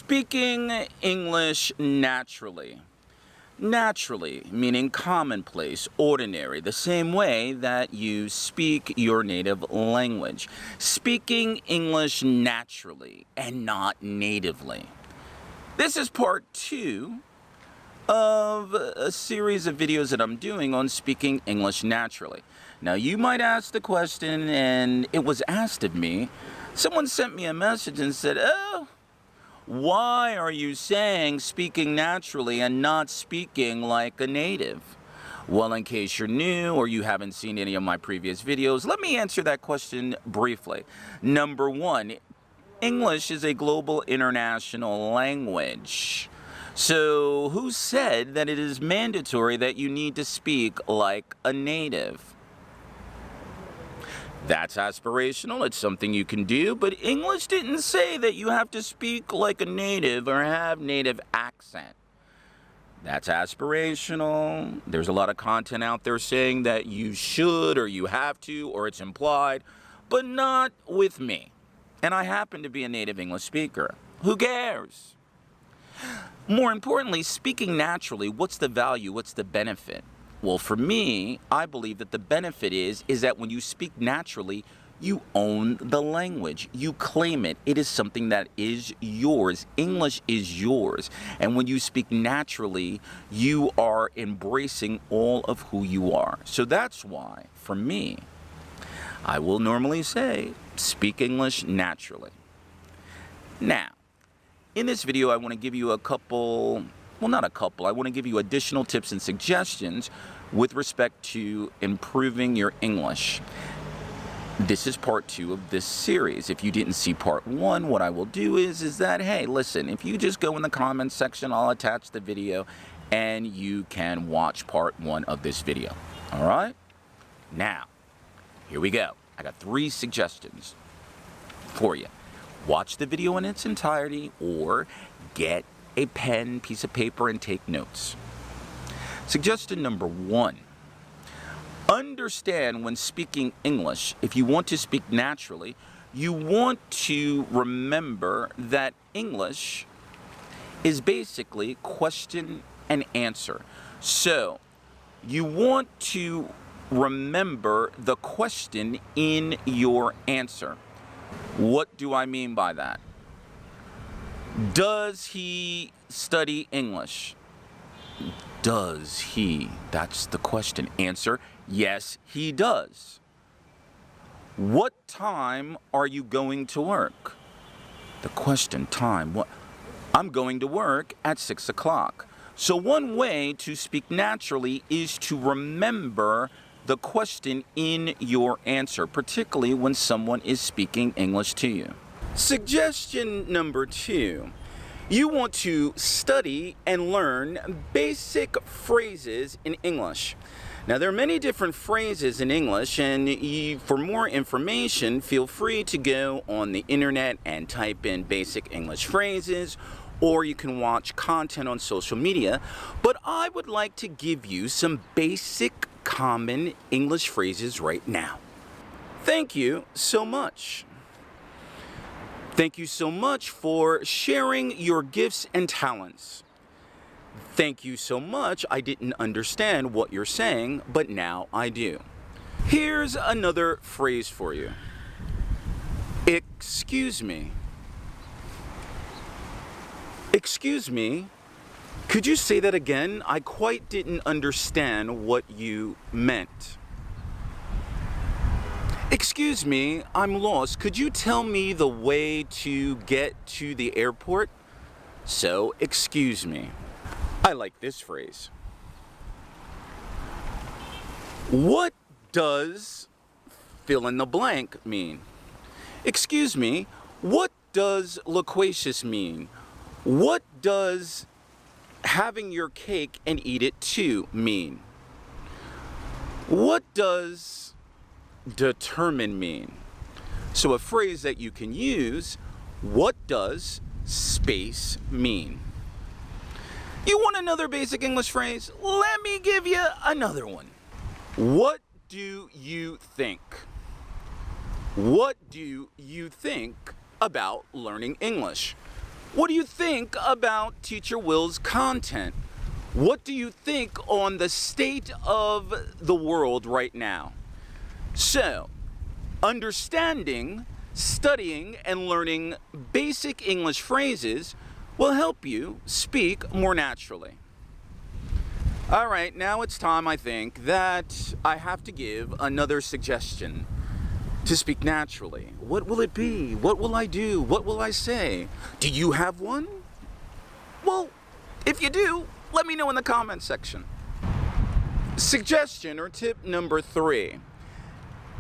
Speaking English naturally. Naturally, meaning commonplace, ordinary, the same way that you speak your native language. Speaking English naturally and not natively. This is part 2 of a series of videos that I'm doing on speaking English naturally. Now, you might ask the question, and it was asked of me. Someone sent me a message and said, why are you saying speaking naturally and not speaking like a native? Well, in case you're new or you haven't seen any of my previous videos, let me answer that question briefly. Number 1, English is a global international language. So who said that it is mandatory that you need to speak like a native? That's aspirational, it's something you can do, but English didn't say that you have to speak like a native or have native accent. That's aspirational. There's a lot of content out there saying that you should or you have to or it's implied, but not with me. And I happen to be a native English speaker. Who cares? More importantly, speaking naturally, what's the value? What's the benefit? Well, for me, I believe that the benefit is that when you speak naturally, you own the language. You claim it. It is something that is yours. English is yours. And when you speak naturally, you are embracing all of who you are. So that's why, for me, I will normally say, speak English naturally. Now, in this video, I want to give you I want to give you additional tips and suggestions with respect to improving your English. This is part 2 of this series. If you didn't see part 1, what I will do is that, hey, listen, if you just go in the comments section, I'll attach the video and you can watch part 1 of this video. All right? Now, here we go. I got 3 suggestions for you. Watch the video in its entirety or get a pen, piece of paper, and take notes. Suggestion number 1. Understand when speaking English, if you want to speak naturally, you want to remember that English is basically question and answer. So, you want to remember the question in your answer. What do I mean by that? Does he study English? Does he? That's the question. Answer, yes, he does. What time are you going to work? The question, time. What? I'm going to work at 6 o'clock. So one way to speak naturally is to remember the question in your answer, particularly when someone is speaking English to you. Suggestion number 2. You want to study and learn basic phrases in English. Now, there are many different phrases in English, and for more information, feel free to go on the internet and type in basic English phrases, or you can watch content on social media. But I would like to give you some basic common English phrases right now. Thank you so much. Thank you so much for sharing your gifts and talents. Thank you so much. I didn't understand what you're saying, but now I do. Here's another phrase for you. Excuse me. Excuse me. Could you say that again? I quite didn't understand what you meant. Excuse me, I'm lost. Could you tell me the way to get to the airport? So, excuse me. I like this phrase. What does fill in the blank mean? Excuse me, what does loquacious mean? What does having your cake and eat it too mean? What does determine mean? So a phrase that you can use, what does space mean? You want another basic English phrase? Let me give you another one. What do you think? What do you think about learning English? What do you think about Teacher Will's content? What do you think on the state of the world right now? So, understanding, studying, and learning basic English phrases will help you speak more naturally. All right, now it's time, I think, that I have to give another suggestion to speak naturally. What will it be? What will I do? What will I say? Do you have one? Well, if you do, let me know in the comment section. Suggestion or tip number 3.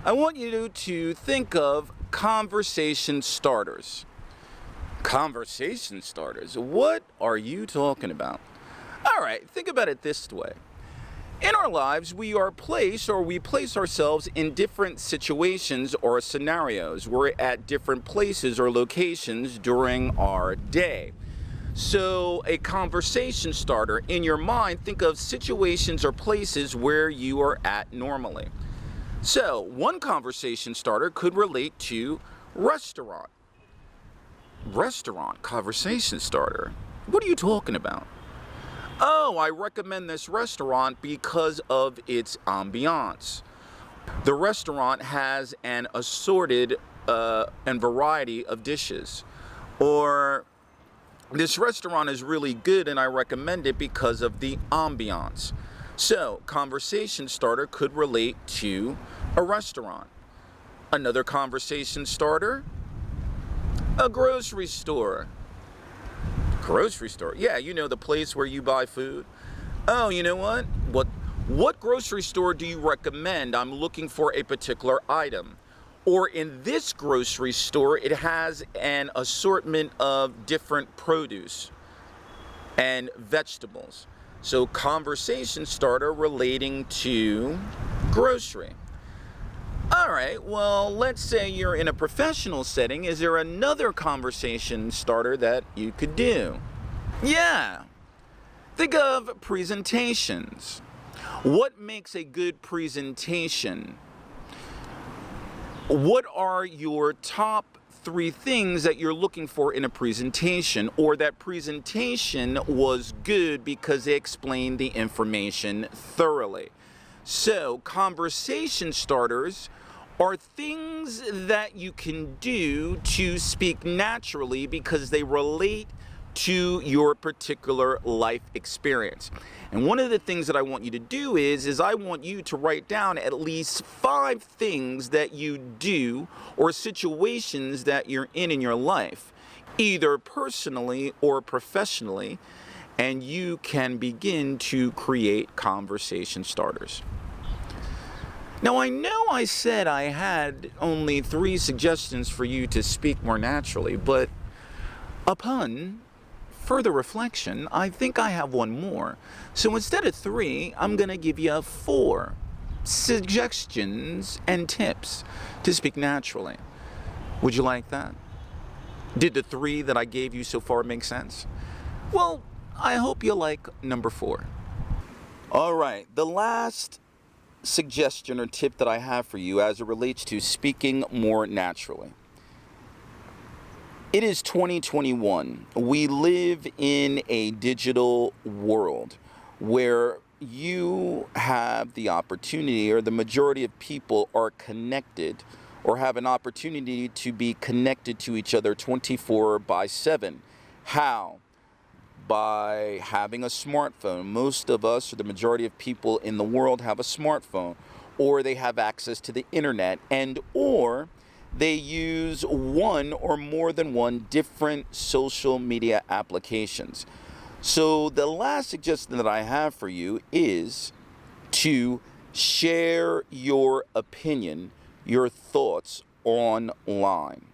I want you to think of conversation starters. Conversation starters? What are you talking about? All right, think about it this way. In our lives, we place ourselves in different situations or scenarios. We're at different places or locations during our day. So a conversation starter, in your mind, think of situations or places where you are at normally. So one conversation starter could relate to restaurant. Restaurant conversation starter. What are you talking about? Oh, I recommend this restaurant because of its ambiance. The restaurant has an assorted and variety of dishes. Or this restaurant is really good and I recommend it because of the ambiance. So, conversation starter could relate to a restaurant. Another conversation starter, a grocery store. Grocery store? Yeah, you know, the place where you buy food. Oh, you know what? What grocery store do you recommend? I'm looking for a particular item. Or in this grocery store, it has an assortment of different produce and vegetables. So conversation starter relating to grocery. All right, well, let's say you're in a professional setting. Is there another conversation starter that you could do? Yeah. Think of presentations. What makes a good presentation? What are your top 3 things that you're looking for in a presentation, or that presentation was good because they explained the information thoroughly? So, conversation starters are things that you can do to speak naturally because they relate to your particular life experience. And one of the things that I want you to do is I want you to write down at least 5 things that you do or situations that you're in your life, either personally or professionally, and you can begin to create conversation starters. Now, I know I said I had only 3 suggestions for you to speak more naturally, but upon further reflection, I think I have one more. So instead of 3, I'm going to give you 4 suggestions and tips to speak naturally. Would you like that? Did the 3 that I gave you so far make sense? Well, I hope you like number 4. All right, the last suggestion or tip that I have for you as it relates to speaking more naturally. It is 2021. We live in a digital world where you have the opportunity, or the majority of people are connected or have an opportunity to be connected to each other 24/7. How? By having a smartphone. Most of us, or the majority of people in the world, have a smartphone, or they have access to the internet, and or they use one or more than one different social media applications. So the last suggestion that I have for you is to share your opinion, your thoughts online.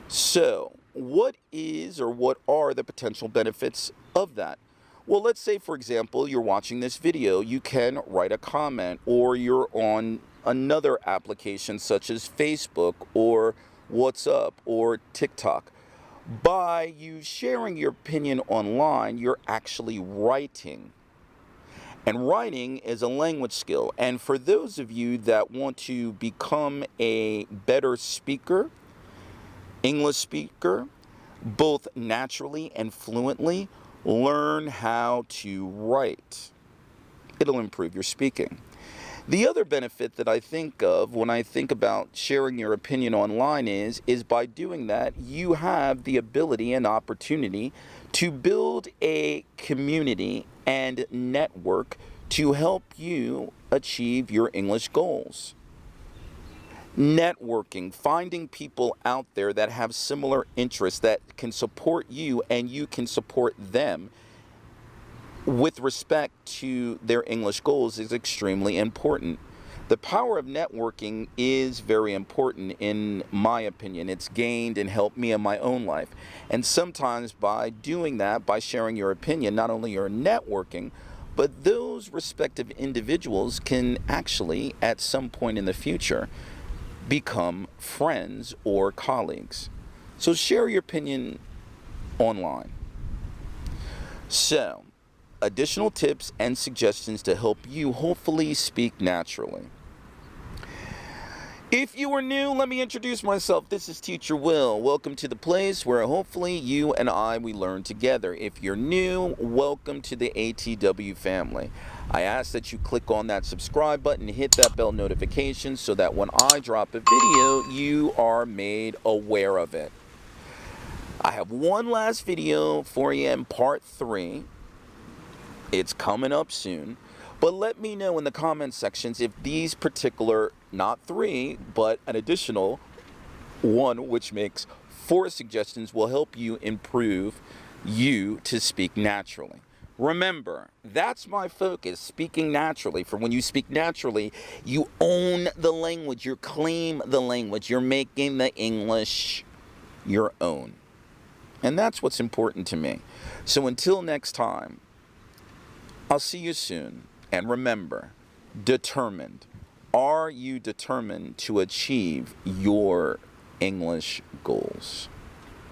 So what is or what are the potential benefits of that? Well, let's say, for example, you're watching this video, you can write a comment, or you're on another application such as Facebook or WhatsApp or TikTok. By you sharing your opinion online, you're actually writing. And writing is a language skill. And for those of you that want to become a better speaker, English speaker, both naturally and fluently, learn how to write. It'll improve your speaking. The other benefit that I think of when I think about sharing your opinion online is by doing that, you have the ability and opportunity to build a community and network to help you achieve your English goals. Networking, finding people out there that have similar interests that can support you and you can support them with respect to their English goals is extremely important. The power of networking is very important in my opinion. It's gained and helped me in my own life. And sometimes by doing that, by sharing your opinion, not only you're networking, but those respective individuals can actually, at some point in the future, become friends or colleagues. So share your opinion online. So, additional tips and suggestions to help you hopefully speak naturally. If you are new, let me introduce myself. This is Teacher Will. Welcome to the place where hopefully you and we learn together. If you're new, welcome to the ATW family. I ask that you click on that subscribe button, hit that bell notification so that when I drop a video, you are made aware of it. I have one last video for you in part 3. It's coming up soon. But let me know in the comment sections if these particular, not 3, but an additional 1, which makes 4 suggestions, will help you improve you to speak naturally. Remember, that's my focus, speaking naturally. For when you speak naturally, you own the language, you claim the language, you're making the English your own. And that's what's important to me. So until next time, I'll see you soon. And remember, determined. Are you determined to achieve your English goals?